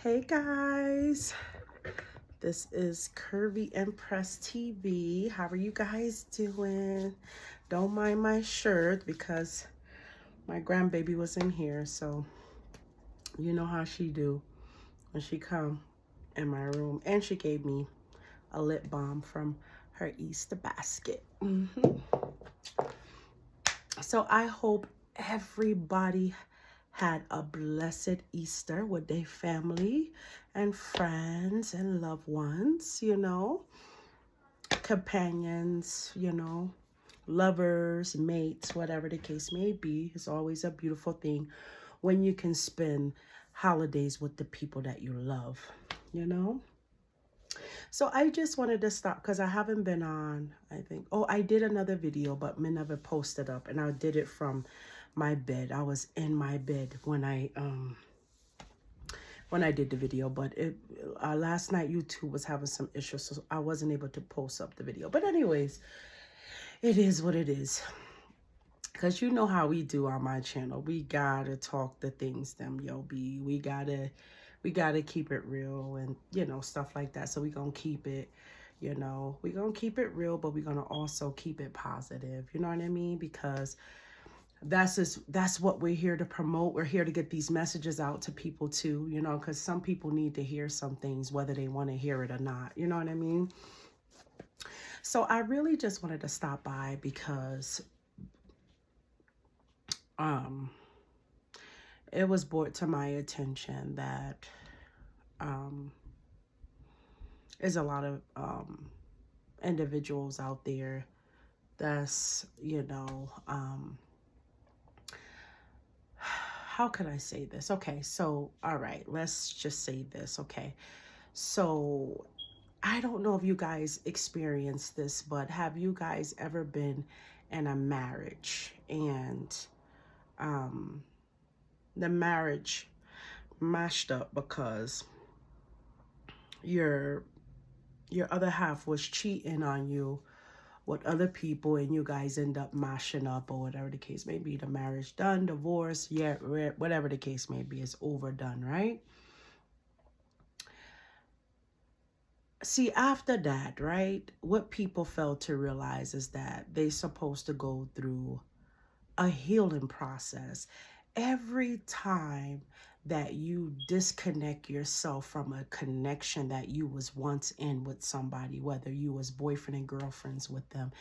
Hey guys, this is Curvy Impress TV. How are you guys doing? Don't mind my shirt because my grandbaby was in here, so you know how she do when she come in my room. And she gave me a lip balm from her Easter basket. So I hope everybody had a blessed Easter with their family and friends and loved ones, companions, lovers, mates, whatever the case may be. It's always a beautiful thing when you can spend holidays with the people that you love, you know? So I just wanted to stop because I haven't been on, I think. Oh, I did another video, but me never posted up. And I did it from my bed. I was in my bed when I did the video, but last night YouTube was having some issues, so I wasn't able to post up the video. But anyways, it is what it is. Because you know how we do on my channel. We gotta talk the things them, yo, be. We gotta keep it real and, stuff like that. So we gonna keep it, we gonna keep it real, but we're gonna also keep it positive. You know what I mean? Because that's what we're here to promote. We're here to get these messages out to people too, because some people need to hear some things, whether they want to hear it or not. You know what I mean? So I really just wanted to stop by because it was brought to my attention that there's a lot of individuals out there that's, how can I say this? Okay, so, all right, let's just say this, okay? So, I don't know if you guys experienced this, but have you guys ever been in a marriage and the marriage mashed up because your other half was cheating on you with other people and you guys end up mashing up, or whatever the case may be? The marriage done, divorce, yeah, whatever the case may be, it's overdone, right? See, after that, right, what people fail to realize is that they're supposed to go through a healing process. Every time that you disconnect yourself from a connection that you was once in with somebody, whether you was boyfriend and girlfriends with them,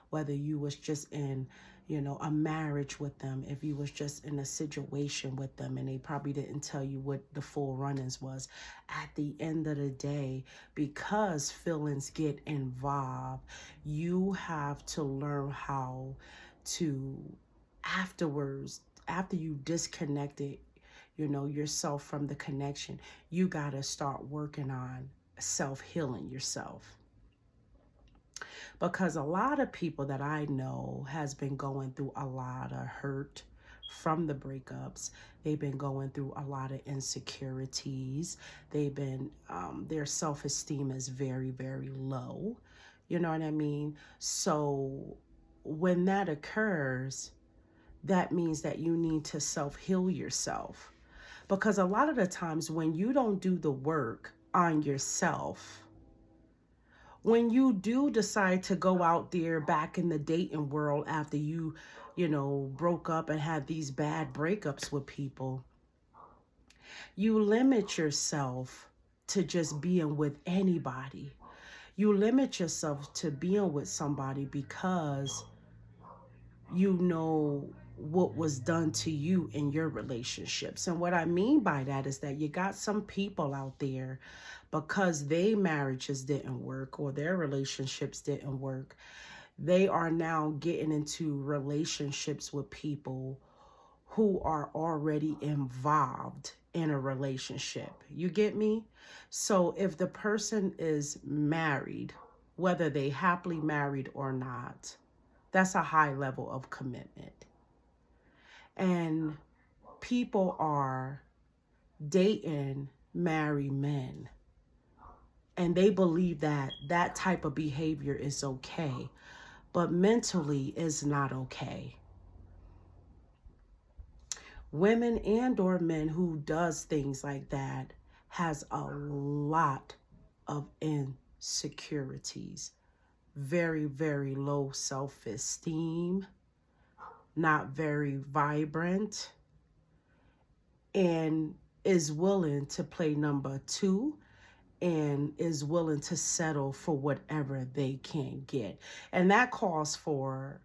whether you was just in, a marriage with them, if you was just in a situation with them and they probably didn't tell you what the full run-ins was, at the end of the day, because feelings get involved, you have to learn how to afterwards, after you disconnected, yourself from the connection, you got to start working on self-healing yourself. Because a lot of people that I know has been going through a lot of hurt from the breakups. They've been going through a lot of insecurities. They've been, their self-esteem is very, very low. You know what I mean? So when that occurs, that means that you need to self-heal yourself. Because a lot of the times when you don't do the work on yourself, when you do decide to go out there back in the dating world after you broke up and had these bad breakups with people, you limit yourself to just being with anybody. You limit yourself to being with somebody because you know what was done to you in your relationships. And what I mean by that is that you got some people out there, because their marriages didn't work or their relationships didn't work, they are now getting into relationships with people who are already involved in a relationship. You get me? So if the person is married, whether they happily married or not, that's a high level of commitment. And people are dating married men, and they believe that that type of behavior is okay, but mentally is not okay. Women and or men who does things like that has a lot of insecurities, very, very low self-esteem, not very vibrant, and is willing to play number two and is willing to settle for whatever they can get. And that calls for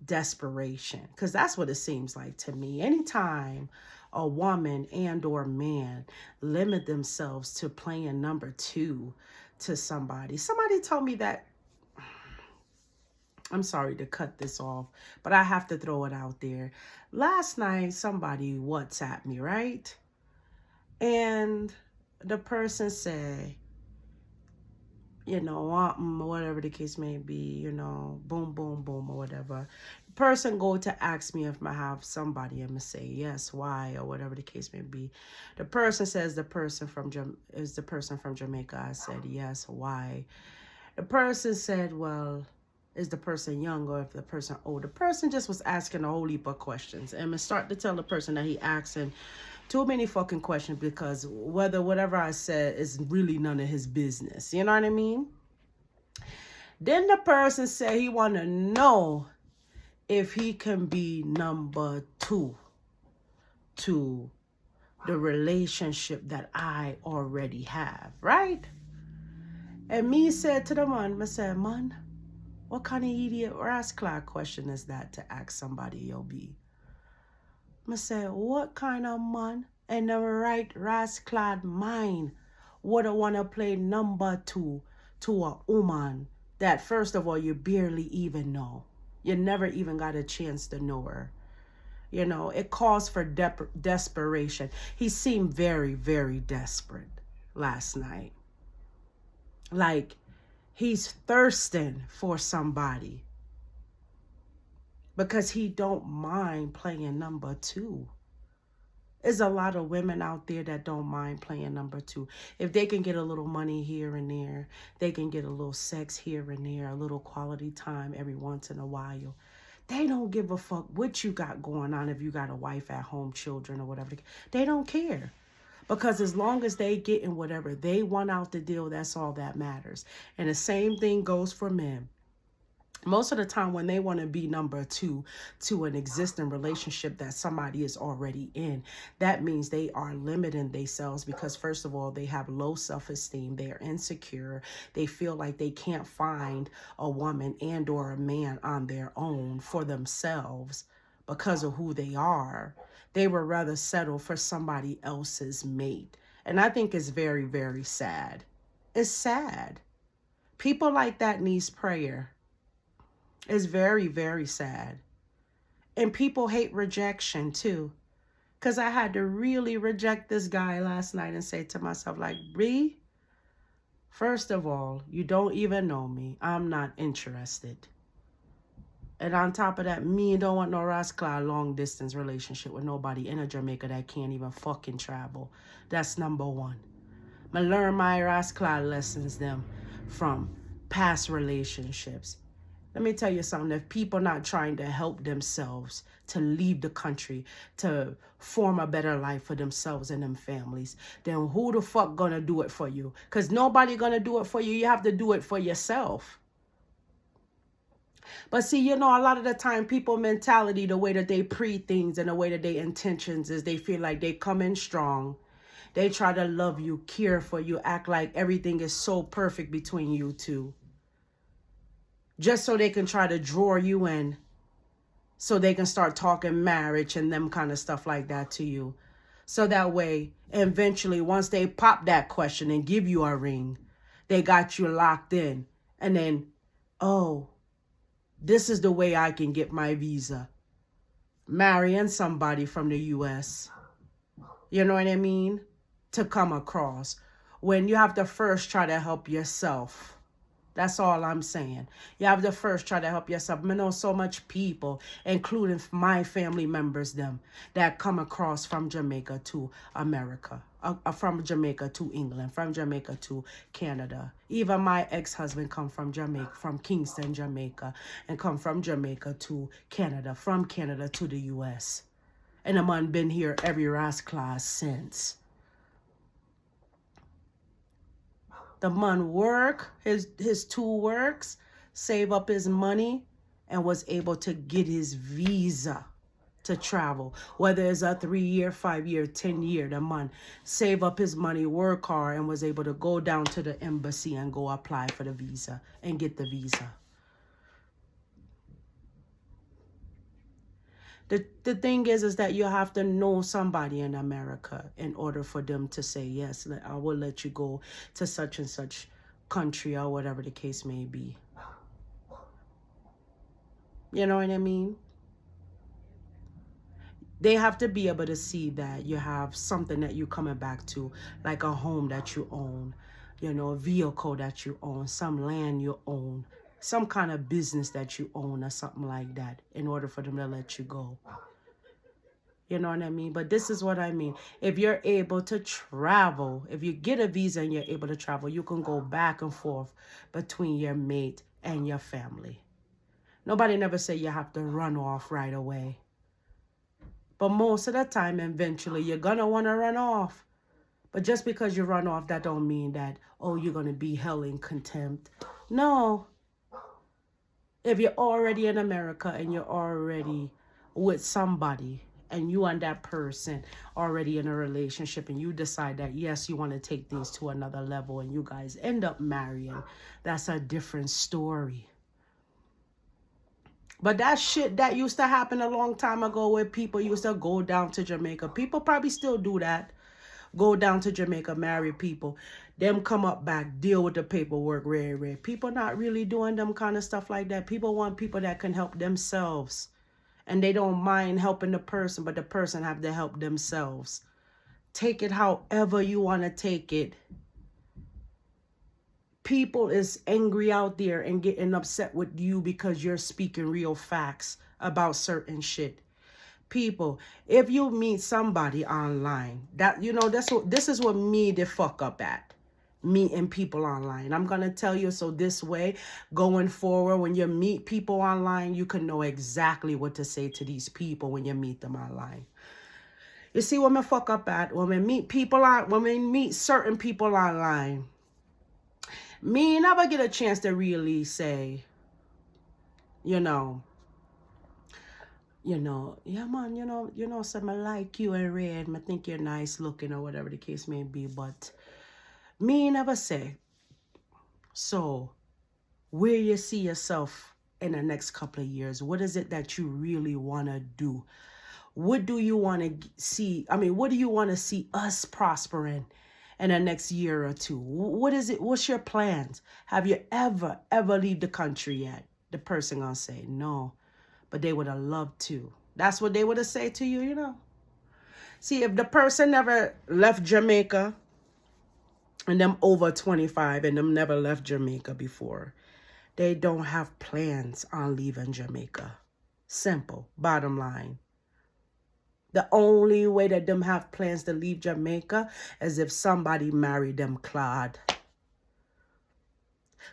desperation, because that's what it seems like to me. Anytime a woman and or man limit themselves to playing number two to somebody told me that, I'm sorry to cut this off, but I have to throw it out there. Last night, somebody WhatsApped me, right? And the person said, whatever the case may be, boom, boom, boom, or whatever. The person go to ask me if I have somebody, I'm going to say yes, why, or whatever the case may be. The person says the person from Jamaica. I said yes, why? The person said, well, is the person young or if the person old? The person just was asking a whole heap of questions. And I start to tell the person that he asking too many fucking questions, because whatever I said is really none of his business. You know what I mean? Then the person said he want to know if he can be number two to the relationship that I already have, right? And me said to the man, I said, man, what kind of idiot rascal question is that to ask somebody you'll be? I said, what kind of man in the right rascal mind would want to play number two to a woman that, first of all, you barely even know? You never even got a chance to know her. It calls for desperation. He seemed very, very desperate last night. Like he's thirsting for somebody, because he don't mind playing number two. There's a lot of women out there that don't mind playing number two. If they can get a little money here and there, they can get a little sex here and there, a little quality time every once in a while. They don't give a fuck what you got going on, if you got a wife at home, children, or whatever. They don't care. Because as long as they getting whatever they want out the deal, that's all that matters. And the same thing goes for men. Most of the time when they want to be number two to an existing relationship that somebody is already in, that means they are limiting themselves, because first of all, they have low self-esteem. They are insecure. They feel like they can't find a woman and or a man on their own for themselves because of who they are. They would rather settle for somebody else's mate. And I think it's very, very sad. It's sad. People like that needs prayer. It's very, very sad. And people hate rejection too. Because I had to really reject this guy last night and say to myself, like, Bree, first of all, you don't even know me. I'm not interested. And on top of that, me don't want no rascal long distance relationship with nobody in a Jamaica that can't even fucking travel. That's number one. I learn my rascal lessons them from past relationships. Let me tell you something. If people not trying to help themselves to leave the country, to form a better life for themselves and them families, then who the fuck gonna do it for you? Because nobody gonna do it for you. You have to do it for yourself. But see, a lot of the time, people mentality, the way that they pre things and the way that they intentions is they feel like they come in strong. They try to love you, care for you, act like everything is so perfect between you two, just so they can try to draw you in, so they can start talking marriage and them kind of stuff like that to you. So that way, eventually, once they pop that question and give you a ring, they got you locked in. And then, oh, this is the way I can get my visa. Marrying somebody from the U.S. You know what I mean? To come across. When you have to first try to help yourself. That's all I'm saying. You have to first try to help yourself. I know so much people, including my family members, them, that come across from Jamaica to America, from Jamaica to England, from Jamaica to Canada. Even my ex-husband come from Jamaica, from Kingston, Jamaica, and come from Jamaica to Canada, from Canada to the U.S. And the man been here every last class since. The man work, his 2 works, save up his money, and was able to get his visa to travel. Whether it's a 3-year, 5-year, 10-year, the man save up his money, work hard, and was able to go down to the embassy and go apply for the visa and get the visa. The thing is that you have to know somebody in America in order for them to say, yes, I will let you go to such and such country or whatever the case may be. You know what I mean? They have to be able to see that you have something that you're coming back to, like a home that you own, you know, a vehicle that you own, some land you own, some kind of business that you own or something like that in order for them to let you go. You know what I mean? But this is what I mean. If you're able to travel, if you get a visa and you're able to travel, you can go back and forth between your mate and your family. Nobody never say you have to run off right away. But most of the time, eventually, you're going to want to run off. But just because you run off, that don't mean that, oh, you're going to be held in contempt. No. If you're already in America and you're already with somebody, and you and that person already in a relationship, and you decide that, yes, you want to take things to another level, and you guys end up marrying, that's a different story. But that shit that used to happen a long time ago where people used to go down to Jamaica, people probably still do that. Go down to Jamaica, marry people, them come up back, deal with the paperwork, rare. People not really doing them kind of stuff like that. People want people that can help themselves. And they don't mind helping the person, but the person have to help themselves. Take it however you want to take it. People is angry out there and getting upset with you because you're speaking real facts about certain shit. People, if you meet somebody online, that, you know, this is what me the fuck up at. Meeting people online. I'm going to tell you, so this way, going forward, when you meet people online, you can know exactly what to say to these people when you meet them online. You see what me fuck up at? When we meet certain people online, me never get a chance to really say, yeah, man, some I like you and red, I think you're nice looking or whatever the case may be, but me never say, so where you see yourself in the next couple of years? What is it that you really want to do? What do you want to see? I mean, what do you want to see us prospering in the next year or two? What is it? What's your plans? Have you ever leave the country yet? The person gonna say no, but they would have loved to. That's what they would have said to you, you know. See, if the person never left Jamaica, and them over 25 and them never left Jamaica before, they don't have plans on leaving Jamaica. Simple, bottom line. The only way that them have plans to leave Jamaica is if somebody married them Claude.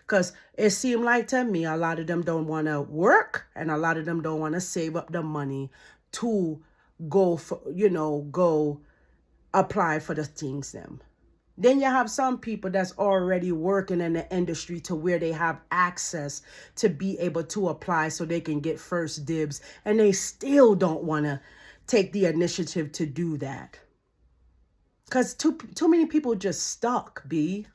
Because it seemed like to me, a lot of them don't want to work, and a lot of them don't want to save up the money to go for, go apply for the things them. Then you have some people that's already working in the industry to where they have access to be able to apply so they can get first dibs, and they still don't want to take the initiative to do that. Because too many people just stuck, B.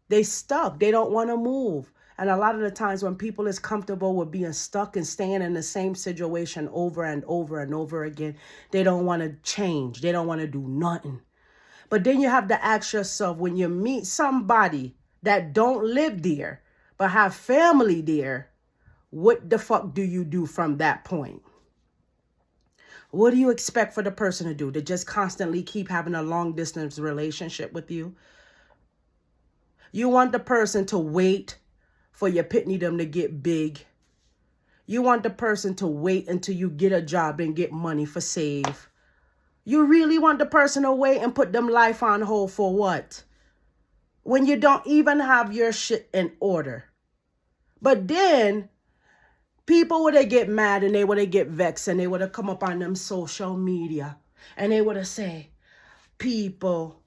They stuck. They don't want to move. And a lot of the times when people is comfortable with being stuck and staying in the same situation over and over and over again, they don't want to change. They don't want to do nothing. But then you have to ask yourself, when you meet somebody that don't live there, but have family there, what the fuck do you do from that point? What do you expect for the person to do? To just constantly keep having a long distance relationship with you? You want the person to wait for your pitney them to get big. You want the person to wait until you get a job and get money for save. You really want the person to wait and put them life on hold for what? When you don't even have your shit in order. But then people would have get mad and they would have get vexed and they would have come up on them social media and they would have say, people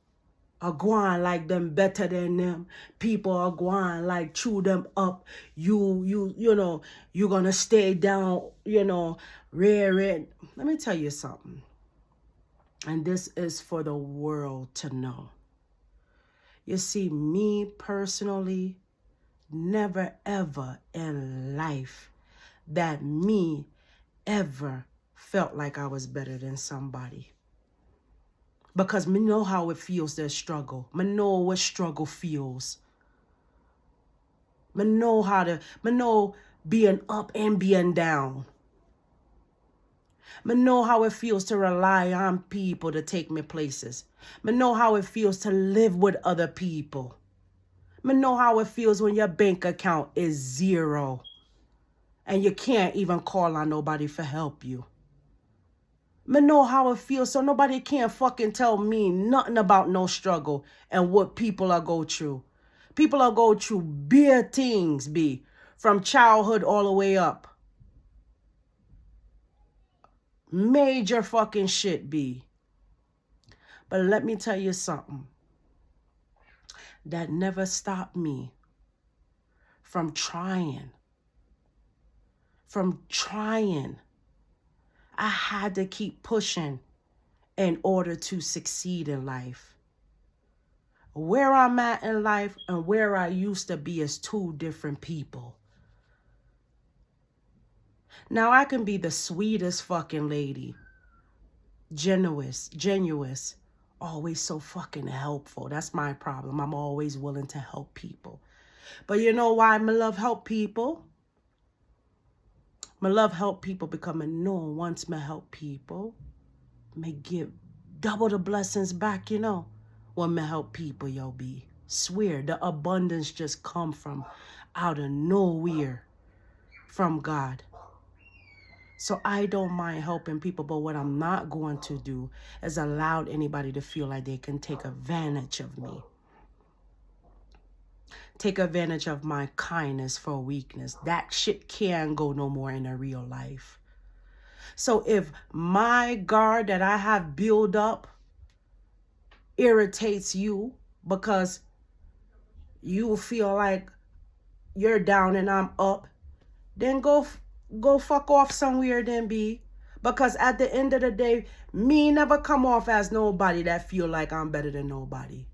are going like them better than them. People are going like chew them up. You know, you're gonna stay down, you know, rearing. Let me tell you something. And this is for the world to know. You see, me personally, never ever in life that me ever felt like I was better than somebody. Because me know how it feels to struggle. Me know what struggle feels. Me know being up and being down. Me know how it feels to rely on people to take me places. Me know how it feels to live with other people. Me know how it feels when your bank account is zero and you can't even call on nobody for help you. Me know how it feels, so nobody can't fucking tell me nothing about no struggle and what people are go through. People are go through bare things, be from childhood all the way up. Major fucking shit, be. But let me tell you something. That never stopped me from trying. I had to keep pushing in order to succeed in life. Where I'm at in life and where I used to be is two different people. Now I can be the sweetest fucking lady. Genuous. Always so fucking helpful. That's my problem. I'm always willing to help people. But you know why I love help people? I love help people because I know once I help people, I give double the blessings back, you know. When I help people, yo, be. Swear, the abundance just come from out of nowhere from God. So I don't mind helping people, but what I'm not going to do is allow anybody to feel like they can take advantage of me. Take advantage of my kindness for weakness. That shit can't go no more in a real life. So if my guard that I have built up irritates you because you feel like you're down and I'm up, then go fuck off somewhere then, be. Because at the end of the day, me never come off as nobody that feel like I'm better than nobody.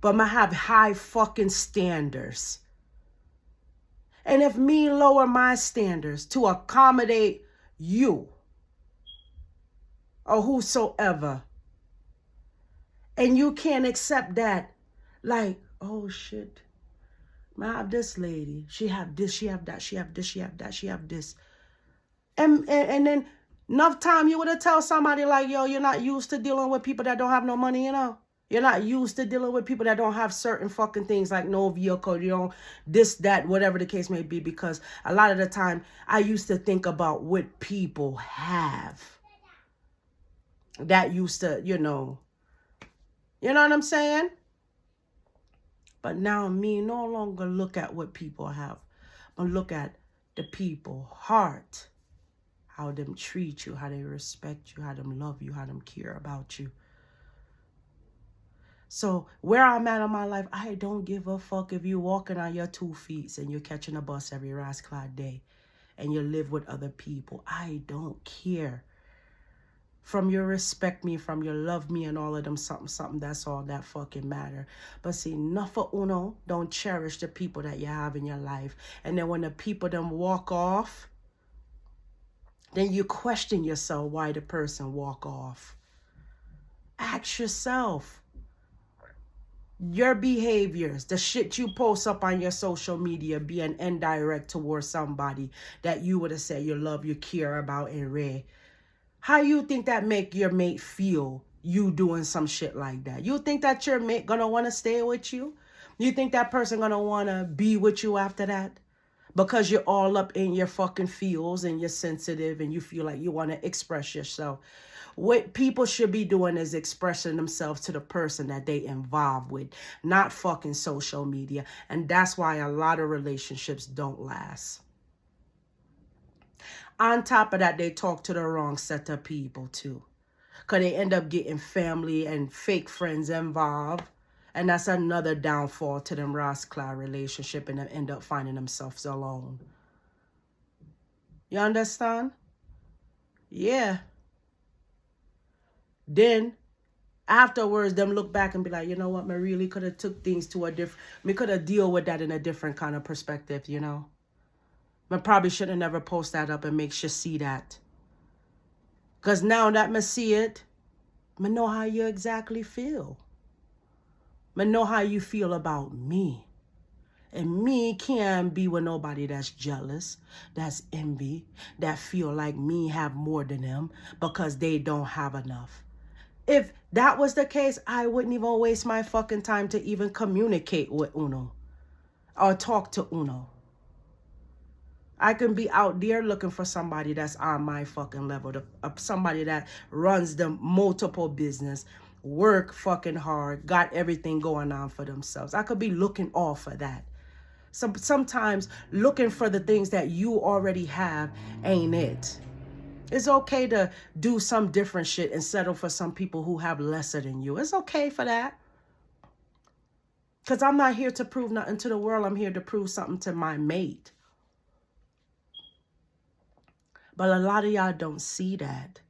But I have high fucking standards. And if me lower my standards to accommodate you or whosoever, and you can't accept that, like, oh shit, I have this lady, she have this, she have that, she have this, she have that, she have this. And then enough time you would have tell somebody like, yo, you're not used to dealing with people that don't have no money, you know? You're not used to dealing with people that don't have certain fucking things like no vehicle, you know, this, that, whatever the case may be. Because a lot of the time I used to think about what people have. That used to, you know what I'm saying? But now me no longer look at what people have, but look at the people, heart, how them treat you, how they respect you, how them love you, how them care about you. So where I'm at in my life, I don't give a fuck if you're walking on your 2 feet and you're catching a bus every rascal day and you live with other people. I don't care. From your respect me, from your love me and all of them something, that's all that fucking matter. But see, enough for uno, don't cherish the people that you have in your life. And then when the people them walk off, then you question yourself why the person walk off. Ask yourself. Your behaviors, the shit you post up on your social media being indirect towards somebody that you would have said you love, you care about and rare. How you think that make your mate feel, you doing some shit like that? You think that your mate gonna want to stay with you? You think that person gonna want to be with you after that? Because you're all up in your fucking feels and you're sensitive and you feel like you want to express yourself. What people should be doing is expressing themselves to the person that they involved with, not fucking social media. And that's why a lot of relationships don't last. On top of that, they talk to the wrong set of people too. Because they end up getting family and fake friends involved. And that's another downfall to them rascal relationship, and they end up finding themselves alone. You understand? Yeah. Then afterwards, them look back and be like, you know what, me really could have took things to a different, me could have deal with that in a different kind of perspective, you know. Me probably should have never post that up and make you see that. Because now that me see it, me know how you exactly feel. Me know how you feel about me. And me can't be with nobody that's jealous, that's envy, that feel like me have more than them because they don't have enough. If that was the case, I wouldn't even waste my fucking time to even communicate with Uno or talk to Uno. I can be out there looking for somebody that's on my fucking level, somebody that runs the multiple business, work fucking hard, got everything going on for themselves. I could be looking all for that. Sometimes looking for the things that you already have ain't it. It's okay to do some different shit and settle for some people who have lesser than you. It's okay for that. Because I'm not here to prove nothing to the world. I'm here to prove something to my mate. But a lot of y'all don't see that.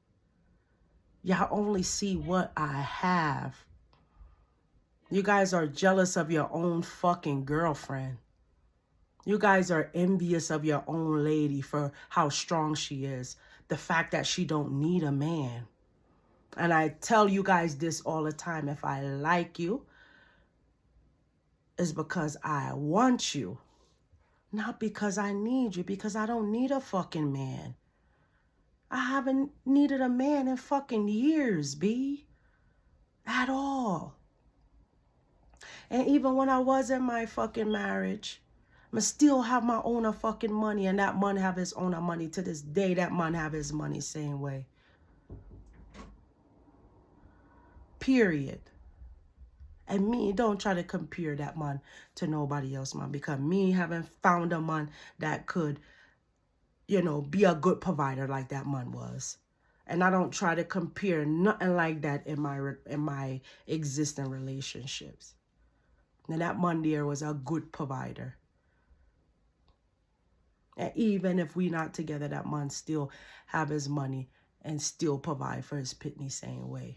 Y'all only see what I have. You guys are jealous of your own fucking girlfriend. You guys are envious of your own lady for how strong she is. The fact that she don't need a man. And I tell you guys this all the time. If I like you, it's because I want you. Not because I need you. Because I don't need a fucking man. I haven't needed a man in fucking years, B. At all. And even when I was in my fucking marriage, I still have my own fucking money, and that man have his own money. To this day, that man have his money same way. Period. And me, don't try to compare that man to nobody else, man. Because me haven't found a man that could, you know, be a good provider like that man was. And I don't try to compare nothing like that in my existing relationships. And that man there was a good provider. And even if we not together, that man still have his money and still provide for his pitney same way.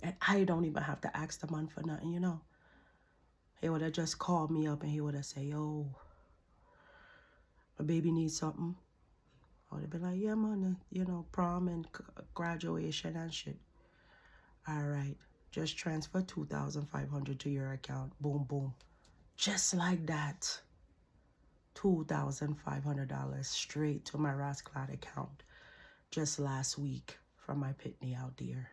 And I don't even have to ask the man for nothing, you know. He would have just called me up and he would have said, yo, my baby needs something. I would have been like, yeah, man, you know, prom and graduation and shit. All right, just transfer $2,500 to your account. Boom, boom. Just like that. $2,500 straight to my Rasclad account just last week from my pitney out there.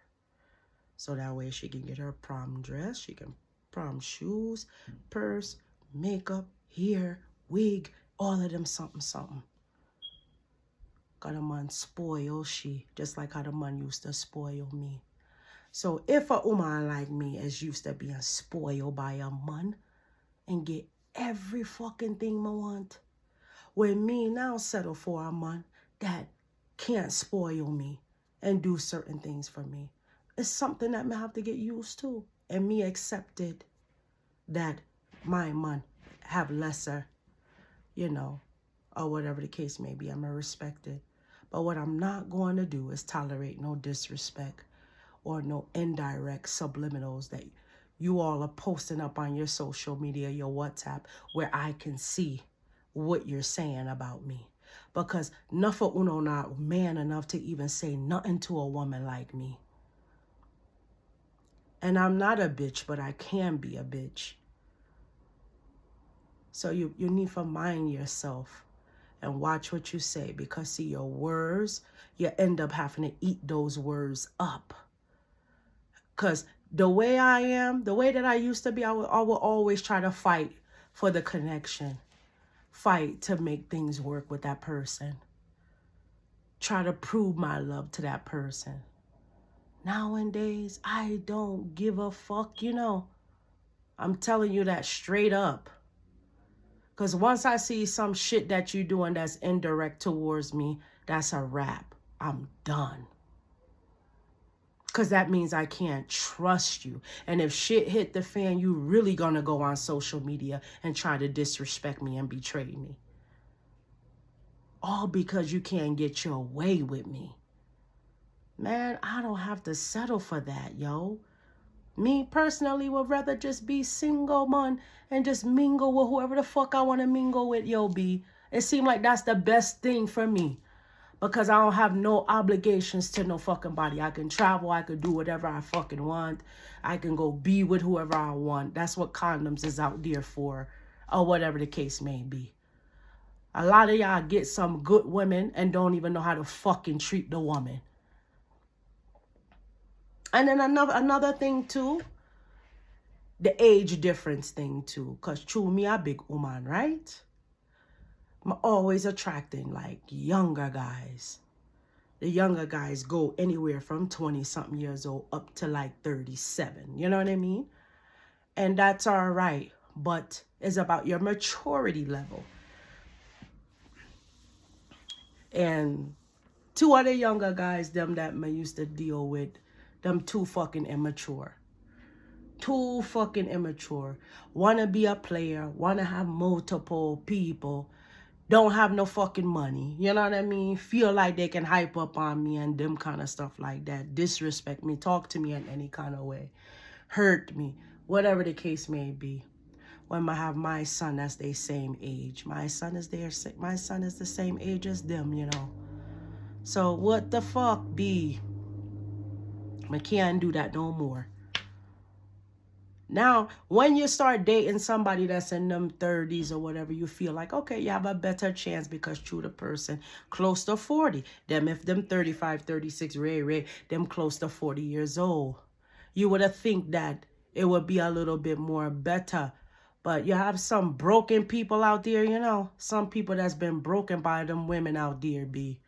So that way she can get her prom dress, she can prom shoes, purse, makeup, hair, wig, all of them something. Got a man spoil she, just like how the man used to spoil me. So if a woman like me is used to being spoiled by a man and get every fucking thing I want, when me now settle for a man that can't spoil me and do certain things for me, it's something that I have to get used to. And me accepted that my man have lesser, you know, or whatever the case may be. I'm respected. But what I'm not going to do is tolerate no disrespect or no indirect subliminals that you all are posting up on your social media, your WhatsApp, where I can see what you're saying about me. Because nothing uno not man enough to even say nothing to a woman like me. And I'm not a bitch, but I can be a bitch. So you need to mind yourself and watch what you say. Because see, your words, you end up having to eat those words up. Because the way I am, the way that I used to be, I will always try to fight for the connection. Fight to make things work with that person. Try to prove my love to that person. Nowadays, I don't give a fuck, you know. I'm telling you that straight up. Because once I see some shit that you're doing that's indirect towards me, that's a wrap. I'm done. Because that means I can't trust you. And if shit hit the fan, you really gonna go on social media and try to disrespect me and betray me. All because you can't get your way with me. Man, I don't have to settle for that, yo. Me personally would rather just be single, man, and just mingle with whoever the fuck I want to mingle with, yo, B. It seems like that's the best thing for me. Because I don't have no obligations to no fucking body. I can travel. I can do whatever I fucking want. I can go be with whoever I want. That's what condoms is out there for. Or whatever the case may be. A lot of y'all get some good women and don't even know how to fucking treat the woman. And then another thing too. The age difference thing too. Because true, me a big woman, right? I'm always attracting like younger guys. The younger guys go anywhere from 20-something years old up to like 37. You know what I mean? And that's all right. But it's about your maturity level. And two other younger guys, them that I used to deal with, them too fucking immature. Too fucking immature. Want to be a player. Want to have multiple people. Don't have no fucking money. You know what I mean? Feel like they can hype up on me and them kind of stuff like that. Disrespect me. Talk to me in any kind of way. Hurt me. Whatever the case may be. When I have my son that's their same age. My son is the same age as them, you know. So what the fuck, B? I can't do that no more. Now, when you start dating somebody that's in them 30s or whatever, you feel like, okay, you have a better chance because true the person close to 40. Them, if them 35, 36, them close to 40 years old. You would have think that it would be a little bit more better. But you have some broken people out there, you know. Some people that's been broken by them women out there, B.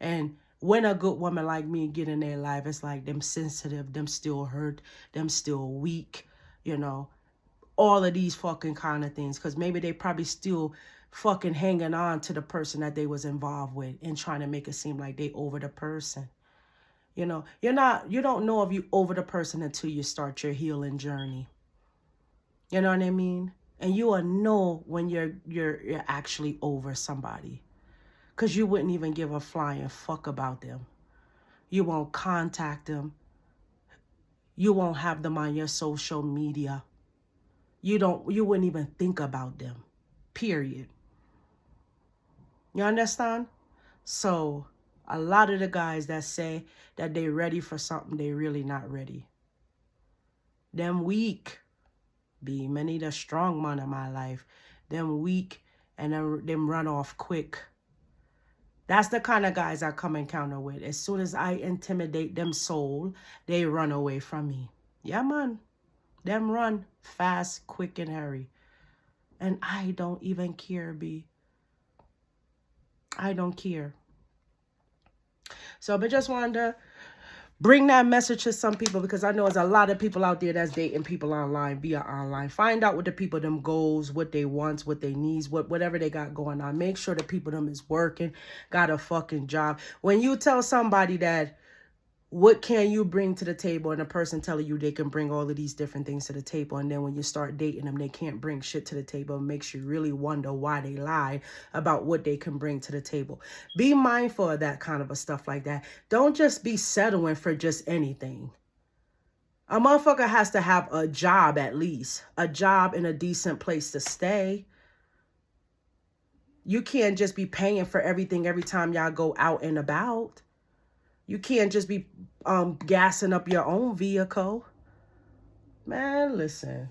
And when a good woman like me get in their life, it's like them sensitive, them still hurt, them still weak. You know, all of these fucking kind of things. Because maybe they probably still fucking hanging on to the person that they was involved with and trying to make it seem like they over the person. You know, you don't know if you over the person until you start your healing journey. You know what I mean? And you will know when you're actually over somebody. Because you wouldn't even give a flying fuck about them. You won't contact them. You won't have them on your social media. You wouldn't even think about them. Period. You understand? So a lot of the guys that say that they ready for something, they really not ready. Them weak. Be many the strong man in my life. Them weak and them run off quick. That's the kind of guys I come encounter with. As soon as I intimidate them soul, they run away from me. Yeah, man. Them run fast, quick, and hurry. And I don't even care, B. I don't care. So I just wanted to bring that message to some people because I know there's a lot of people out there that's dating people online, via online. Find out what the people them goals, what they wants, what they needs, whatever they got going on. Make sure the people them is working, got a fucking job. When you tell somebody that, what can you bring to the table, and a person telling you they can bring all of these different things to the table, and then when you start dating them, they can't bring shit to the table, it makes you really wonder why they lied about what they can bring to the table. Be mindful of that kind of a stuff like that. Don't just be settling for just anything. A motherfucker has to have a job at least. A job in a decent place to stay. You can't just be paying for everything every time y'all go out and about. You can't just be gassing up your own vehicle. Man, listen.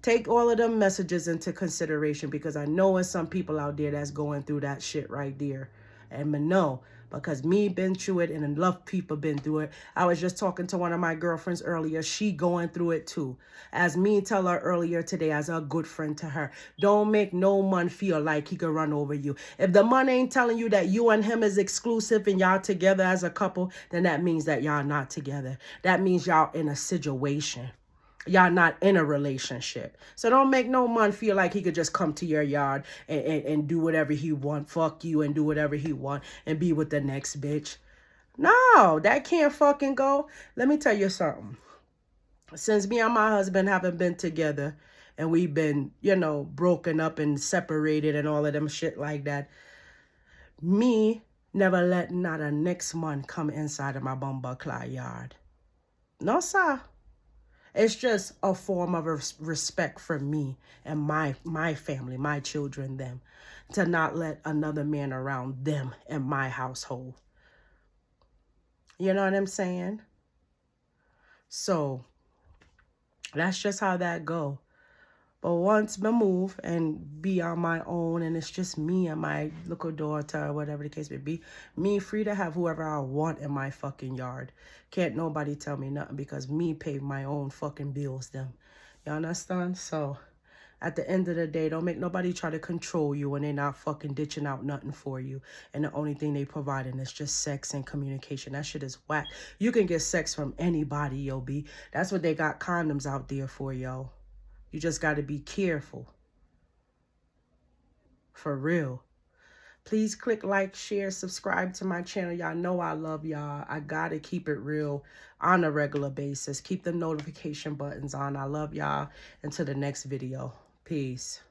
Take all of them messages into consideration because I know there's some people out there that's going through that shit right there. And no, because me been through it and enough people been through it. I was just talking to one of my girlfriends earlier. She going through it too. As me tell her earlier today as a good friend to her. Don't make no man feel like he can run over you. If the man ain't telling you that you and him is exclusive and y'all together as a couple, then that means that y'all not together. That means y'all in a situation. Y'all not in a relationship. So don't make no man feel like he could just come to your yard and do whatever he want. Fuck you and do whatever he want and be with the next bitch. No, that can't fucking go. Let me tell you something. Since me and my husband haven't been together and we've been, you know, broken up and separated and all of them shit like that, me never let not a next man come inside of my bumbuckler yard. No, sir. It's just a form of respect for me and my family, my children, them, to not let another man around them in my household. You know what I'm saying? So that's just how that go. But once I move and be on my own and it's just me and my little daughter or whatever the case may be, me free to have whoever I want in my fucking yard. Can't nobody tell me nothing because me pay my own fucking bills them. You understand? So at the end of the day, don't make nobody try to control you when they're not fucking ditching out nothing for you. And the only thing they providing is just sex and communication. That shit is whack. You can get sex from anybody, yo, B. That's what they got condoms out there for, yo. You just got to be careful. For real. Please click like, share, subscribe to my channel. Y'all know I love y'all. I got to keep it real on a regular basis. Keep the notification buttons on. I love y'all. Until the next video. Peace.